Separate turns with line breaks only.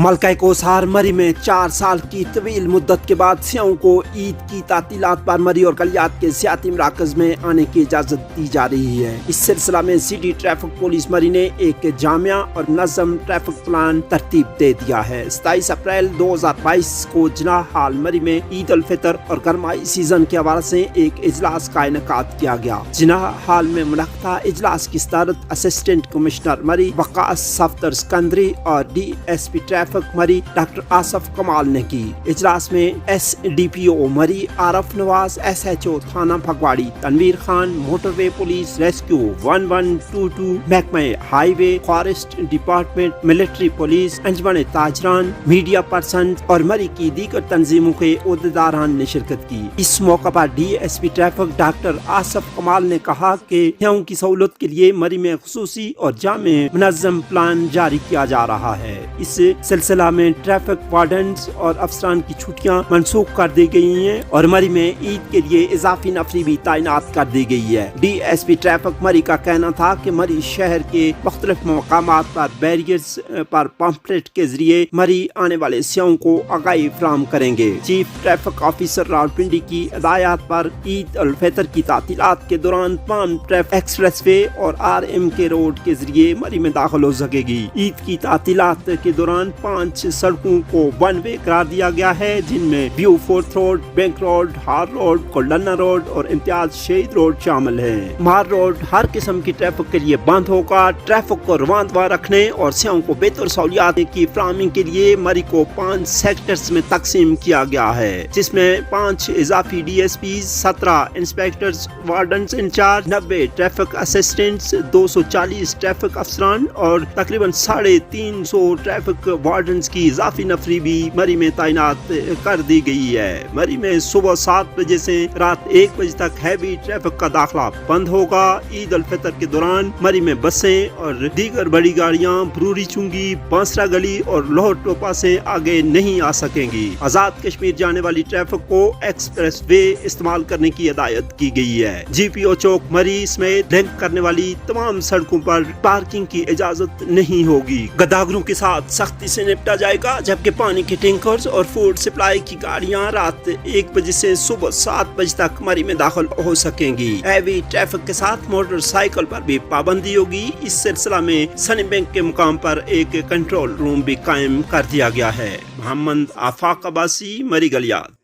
मलका कोसार मरी में 4 साल की तवील मुद्दत के बाद सियाओं को ईद की तातीलात पर मरी और गलियात के सियाती मराकज में आने की इजाजत दी जा रही है। इस सिलसिला में सिटी ट्रैफिक पुलिस मरी ने एक जामिया और नज़म ट्रैफिक प्लान तरतीब दे दिया है। 27 अप्रैल 2022 को जिनाह हाल मरी में ईद उल फितर और गरमाई सीजन के हवाले से एक इजलास का इनेकाद किया गया। जिनाह हाल में मुनक्किदा इजलास की सदारत असिस्टेंट कमिश्नर मरी वकास सफदर सिकंदरी और DSP ट्रैफिक मरी डॉक्टर आसफ कमाल ने की। इजलास में SDPO मरी आरफ नवाज, SHO थाना Phagwari Tanveer Khan, motorway police rescue 1122, महकमे highway forest department, military police, अंजमन ताजरान, मीडिया पर्सन और मरी की दीगर तंजीमों के ओहदेदारान ने शिरकत की। इस मौका पर DSP ट्रैफिक डॉक्टर आसफ कमाल ने कहा कि सियाहों की सहूलत के लिए मरी में खुसूसी और जामे मुनज़्ज़म प्लान जारी किया जा रहा है। इस सिलसिला में ट्रैफिक वार्डन्स और अफसरान की छुट्टियां मनसूख कर दी गई हैं और मरी में ईद के लिए इजाफी नफरी भी तैनात कर दी गई है। DSP ट्रैफिक मरी का कहना था कि मरी शहर के मुख्तलिफ मकामात पर बैरियर्स पर पंफलेट के जरिए मरी आने वाले सियाहों को आगाही फराहम करेंगे। चीफ ट्रैफिक ऑफिसर रावलपिंडी की हिदायत पर ईद उल फितर की तातीलात के दौरान तमाम ट्रैफिक एक्सप्रेस वे और RMK रोड के जरिए मरी में दाखिल हो सकेगी। ईद की तातीलात के दौरान 5 सड़कों को वन वे करार दिया गया है, जिनमें view fourth road, bank road, हार रोड, कोल्डना रोड और इम्तियाज शहीद रोड शामिल है। मार रोड हर किस्म की ट्रैफिक के लिए बंद होगा। ट्रैफिक को रवानदवा रखने और सियाहों को बेहतर सहूलियात की फराहमी के लिए मरी को 5 सेक्टर्स में तकसीम किया गया है, जिसमें 5 इजाफी DSP, 17 inspectors wardens incharge, 90 traffic assistants, 240 traffic अफसरान और तकरीबन 350 ट्रैफिक वार्डन्स की इजाफी नफरी भी मरी में तैनात कर दी गई है। मरी में सुबह 7 बजे से रात 1 बजे तक हैवी ट्रैफिक का दाखिला बंद होगा। ईद उल फितर के दौरान मरी में बसें और दीगर बड़ी गाड़ियां ब्रूरी चुंगी, बांसरा गली और लाहौर टोपा से आगे नहीं आ सकेंगी। आजाद कश्मीर जाने वाली ट्रैफिक को एक्सप्रेस वे इस्तेमाल करने की हिदायत की गई है। GPO चौक मरी समेत लिंक करने वाली तमाम सड़कों पर पार्किंग की इजाजत नहीं होगी। गदागरों के साथ सख्ती से निपटा जाएगा, जबकि पानी के टैंकर्स और फूड सप्लाई की गाड़ियां रात 1 बजे से सुबह 7 बजे तक मरी में दाखिल हो सकेंगी। हैवी ट्रैफिक के साथ मोटरसाइकिल पर भी पाबंदी होगी। इस सिलसिला में सनी बैंक के मुकाम पर एक कंट्रोल रूम भी कायम कर दिया गया है। मोहम्मद आफाक अब्बासी, मरी गलियात।